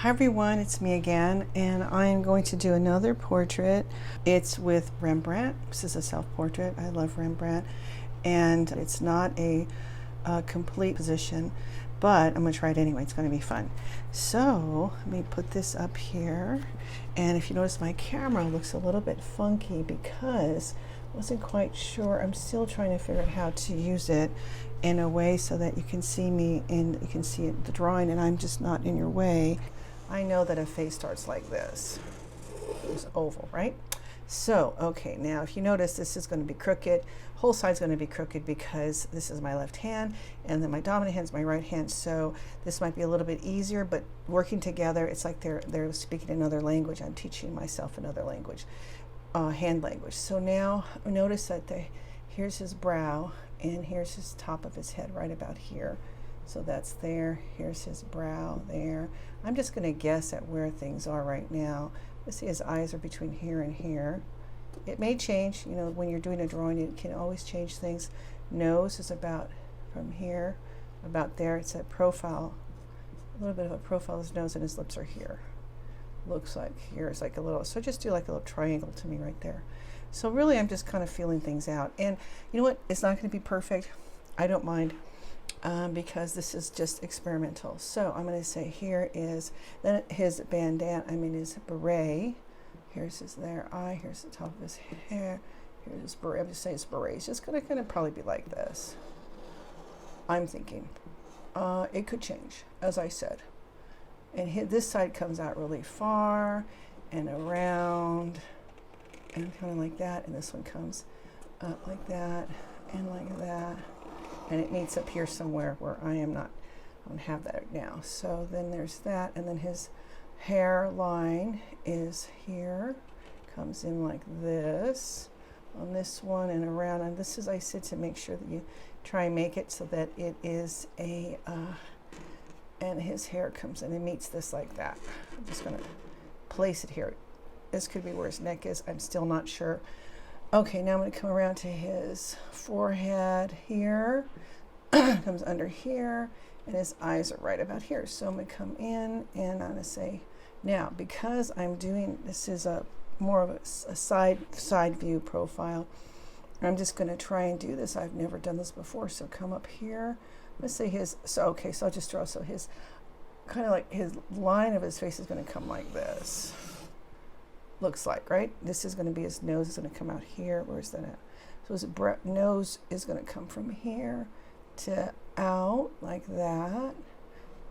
Hi everyone, it's me again, and I am going to do another portrait. It's with Rembrandt. This is a self-portrait. I love Rembrandt, and it's not a complete position, but I'm going to try it anyway. It's going to be fun. So let me put this up here, and if you notice, my camera looks a little bit funky because I wasn't quite sure. I'm still trying to figure out how to use it in a way so that you can see me and you can see the drawing, and I'm just not in your way. I know that a face starts like this. It's oval, right? So, okay, now if you notice, this is going to be crooked. Whole side's going to be crooked because this is my left hand, and then my dominant hand is my right hand. So this might be a little bit easier, but working together, it's like they're speaking another language. I'm teaching myself another language, hand language. So now notice that here's his brow, and here's his top of his head right about here. So that's there. Here's his brow there. I'm just going to guess at where things are right now. Let's see, his eyes are between here and here. It may change, you know, when you're doing a drawing, it can always change things. Nose is about from here, about there. It's a profile, a little bit of a profile of his nose, and his lips are here. Looks like here is like a little, so just do like a little triangle to me right there. So really, I'm just kind of feeling things out. And you know what? It's not going to be perfect. I don't mind. Because this is just experimental. So I'm going to say here is then his bandana, his beret. Here's his eye, here's the top of his hair, here's his beret. I'm just saying his beret. It's just going to probably be like this. I'm thinking. It could change, as I said. And this side comes out really far and around and kind of like that. And this one comes up like that and like that. And it meets up here somewhere where I don't have that right now. So then there's that, and then his hairline is here, comes in like this on this one and around. And this is, I said, to make sure that you try and make it so that it is a, and his hair comes in and meets this like that. I'm just gonna place it here. This could be where his neck is. I'm still not sure. Okay, now I'm going to come around to his forehead here, comes under here, and his eyes are right about here. So I'm going to come in, and I'm going to say, now, because I'm doing, this is more of a side view profile, I'm just going to try and do this. I've never done this before, so come up here. Let's say so I'll just draw, so his, kind of like his line of his face is going to come like this. Looks like, right? This is going to be his nose. Is going to come out here. Where's that at? So his nose is going to come from here to out like that.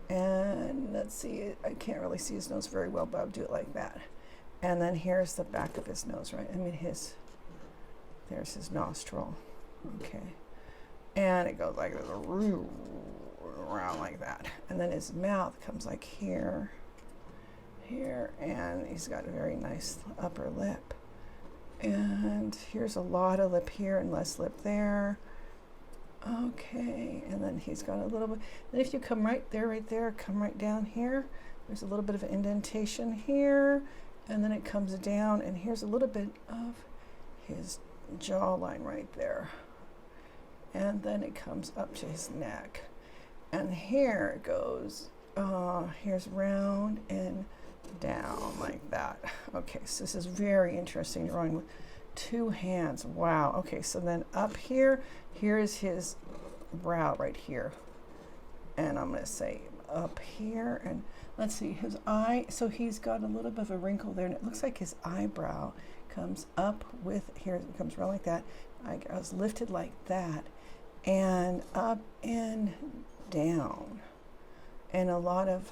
And let's see, I can't really see his nose very well, but I'll do it like that. And then here's the back of his nose, right? There's his nostril. Okay. And it goes like this, around like that. And then his mouth comes like here. And he's got a very nice upper lip, and here's a lot of lip here and less lip there. Okay, and then he's got a little bit, then if you come right there, come right down here, there's a little bit of an indentation here, and then it comes down, and here's a little bit of his jawline right there, and then it comes up to his neck, and here it goes, here's round and down like that. Okay, so this is very interesting drawing with two hands. Wow. Okay, so then up here, here's his brow right here, and I'm going to say up here, and let's see his eye. So he's got a little bit of a wrinkle there, and it looks like his eyebrow comes up with here. It comes around like that. I was lifted like that, and up and down, and a lot of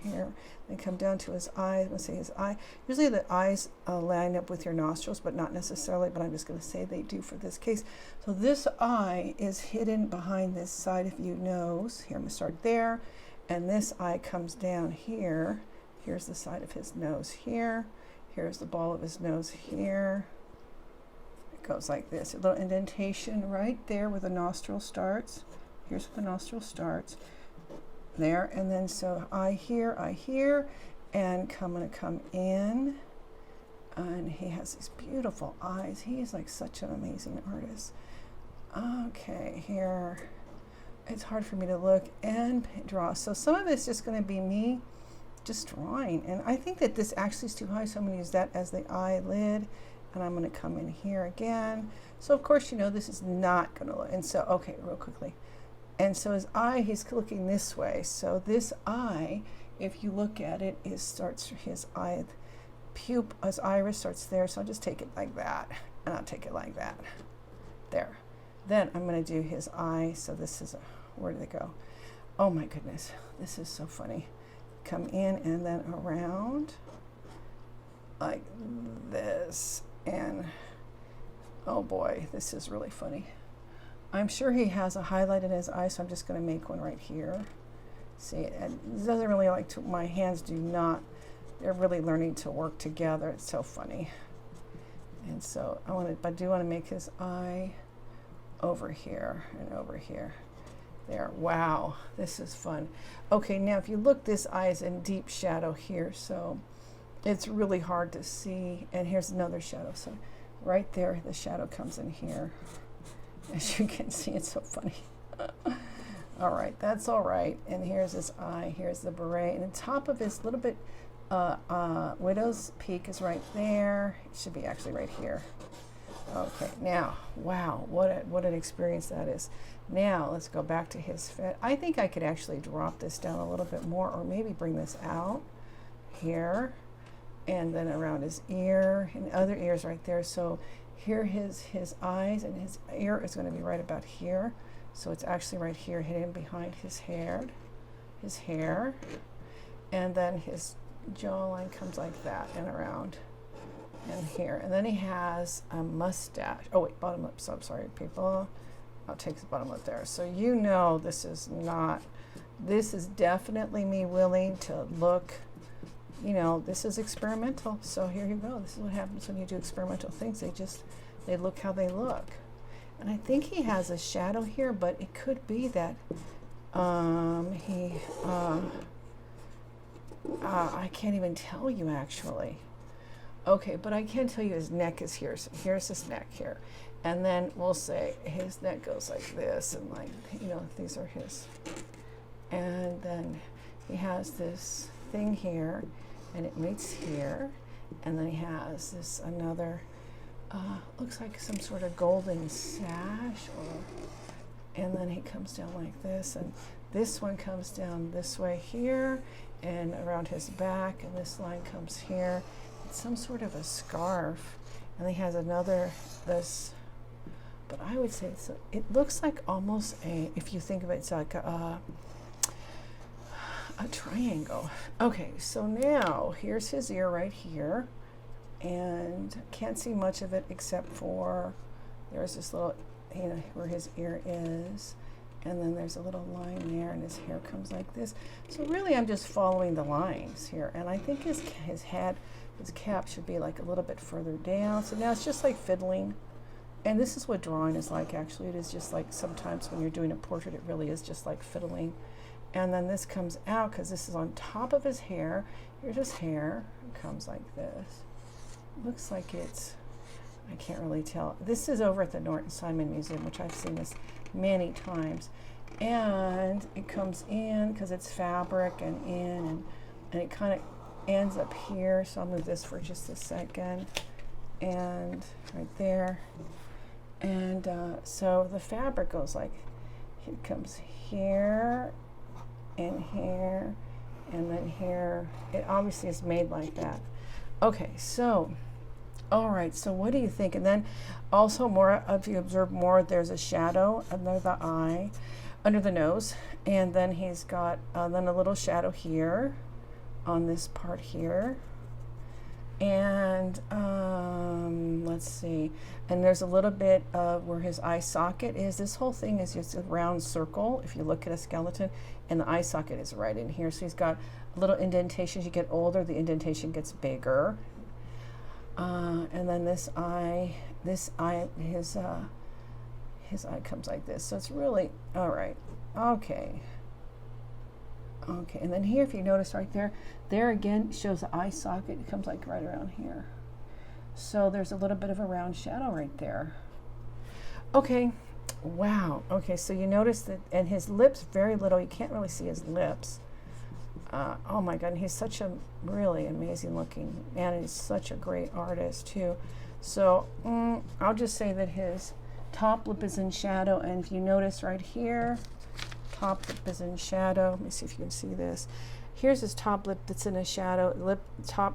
here, and come down to his eye. Let's say his eye. Usually the eyes line up with your nostrils, but not necessarily, but I'm just going to say they do for this case. So this eye is hidden behind this side of your nose. Here, I'm going to start there, and this eye comes down here. Here's the side of his nose here. Here's the ball of his nose here. It goes like this. A little indentation right there where the nostril starts. Here's where the nostril starts. There, and then so eye here, and I'm gonna come in, and he has these beautiful eyes. He is like such an amazing artist. Okay, here it's hard for me to look and draw. So some of it's just going to be me just drawing. And I think that this actually is too high, so I'm going to use that as the eyelid. And I'm going to come in here again. So of course, you know, this is not going to look, and so, okay, real quickly. And so his eye, he's looking this way. So this eye, if you look at it, starts his eye, his iris starts there. So I'll just take it like that, and I'll take it like that. There. Then I'm going to do his eye. So this is, where did it go? Oh my goodness, this is so funny. Come in and then around like this. And oh boy, this is really funny. I'm sure he has a highlight in his eye, so I'm just going to make one right here. See, it doesn't really like to, my hands do not, they're really learning to work together. It's so funny. And so I do want to make his eye over here and over here. There, wow, this is fun. Okay, now if you look, this eye is in deep shadow here, so it's really hard to see. And here's another shadow. So right there, the shadow comes in here. As you can see, it's so funny. All right, that's all right. And here's his eye, here's the beret. And the top of his little bit, widow's peak is right there. It should be actually right here. Okay, now, wow, what an experience that is. Now, let's go back to his fit. I think I could actually drop this down a little bit more, or maybe bring this out here, and then around his ear, and other ears right there. So here his eyes, and his ear is going to be right about here. So it's actually right here, hidden behind his hair, and then his jawline comes like that and around. And here, and then he has a mustache. Oh wait, bottom lip. So I'm sorry, people. I'll take the bottom lip there. So you know, this is definitely me willing to look. You know, this is experimental. So here you go. This is what happens when you do experimental things. They look how they look. And I think he has a shadow here, but it could be that I can't even tell you actually. Okay, but I can tell you his neck is here. So here's his neck here. And then we'll say his neck goes like this, and like, you know, these are his. And then he has this thing here, and it meets here. And then he has this another, looks like some sort of golden sash, and then he comes down like this, and this one comes down this way here, and around his back, and this line comes here. Some sort of a scarf, and he has another but I would say it looks like almost if you think of it, it's like a triangle. Okay, so now here's his ear right here, and can't see much of it except for there's this little, you know, where his ear is, and then there's a little line there, and his hair comes like this. So really I'm just following the lines here, and I think his cap should be like a little bit further down. So now it's just like fiddling. And this is what drawing is like, actually. It is just like sometimes when you're doing a portrait, it really is just like fiddling. And then this comes out because this is on top of his hair. Here's his hair. It comes like this. Looks like it's, I can't really tell. This is over at the Norton Simon Museum, which I've seen this many times. And it comes in because it's fabric and it kind of ends up here. So I'll move this for just a second. And right there. And so the fabric goes like, it comes here and here and then here. It obviously is made like that. Okay, so, all right, so what do you think? And then also more, if you observe more, there's a shadow under the eye, under the nose. And then he's got then a little shadow here on this part here. And let's see, and there's a little bit of where his eye socket is. This whole thing is just a round circle if you look at a skeleton, and the eye socket is right in here. So he's got a little indentation. As you get older, the indentation gets bigger. And then his eye comes like this. So it's really, all right, okay. Okay, and then here, if you notice right there again shows the eye socket. It comes like right around here. So there's a little bit of a round shadow right there. Okay, wow. Okay, so you notice that, and his lips very little. You can't really see his lips. oh my God, and he's such a really amazing looking man, and he's such a great artist too. So I'll just say that his top lip is in shadow, and if you notice right here, top lip is in shadow. Let me see if you can see this. Here's his top lip that's in a shadow.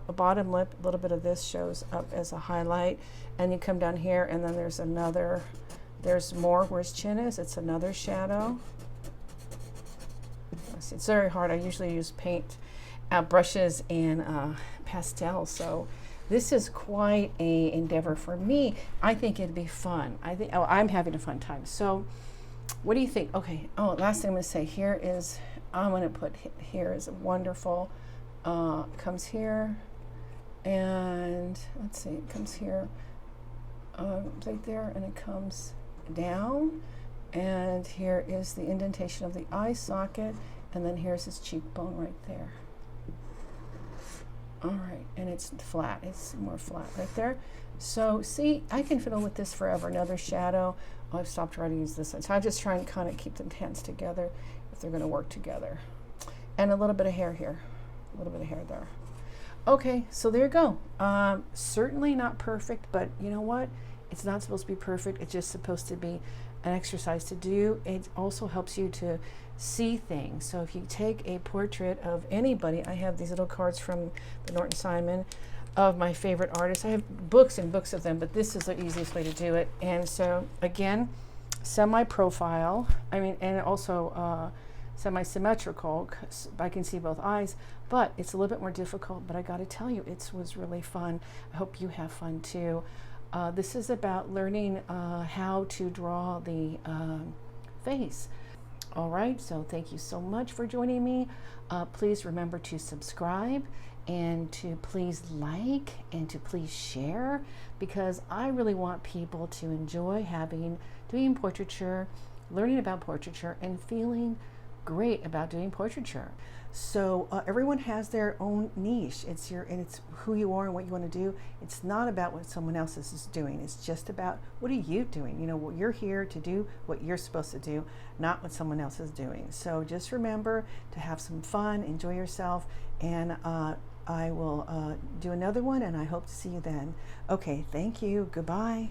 Bottom lip, a little bit of this shows up as a highlight, and you come down here, and then there's another. There's more where his chin is. It's another shadow. It's very hard. I usually use paint brushes and pastels, so this is quite a endeavor for me. I think it'd be fun. I'm having a fun time. So what do you think? Okay. Oh, last thing I'm going to say here is I'm going to put here is wonderful. Comes here, and let's see. It comes here, right there, and it comes down. And here is the indentation of the eye socket, and then here's his cheekbone right there. All right, and it's flat. It's more flat right there. So see, I can fiddle with this forever. Another shadow. Oh, I've stopped trying to use this one. So I just try and kind of keep the hands together if they're going to work together. And a little bit of hair here. A little bit of hair there. Okay, so there you go. Certainly not perfect, but you know what? It's not supposed to be perfect. It's just supposed to be an exercise to do. It also helps you to see things. So if you take a portrait of anybody, I have these little cards from the Norton Simon of my favorite artists. I have books and books of them, but this is the easiest way to do it. And so again, semi-profile, and also semi-symmetrical, I can see both eyes, but it's a little bit more difficult, but I gotta tell you, it was really fun. I hope you have fun too. This is about learning how to draw the face. All right, so thank you so much for joining me. Please remember to subscribe and to please like and to please share, because I really want people to enjoy doing portraiture, learning about portraiture, and feeling great about doing portraiture. So everyone has their own niche. It's who you are and what you want to do. It's not about what someone else is doing. It's just about what are you doing. You're here to do what you're supposed to do, not what someone else is doing. So just remember to have some fun, enjoy yourself, and I will do another one, and I hope to see you then. Okay, thank you. Goodbye.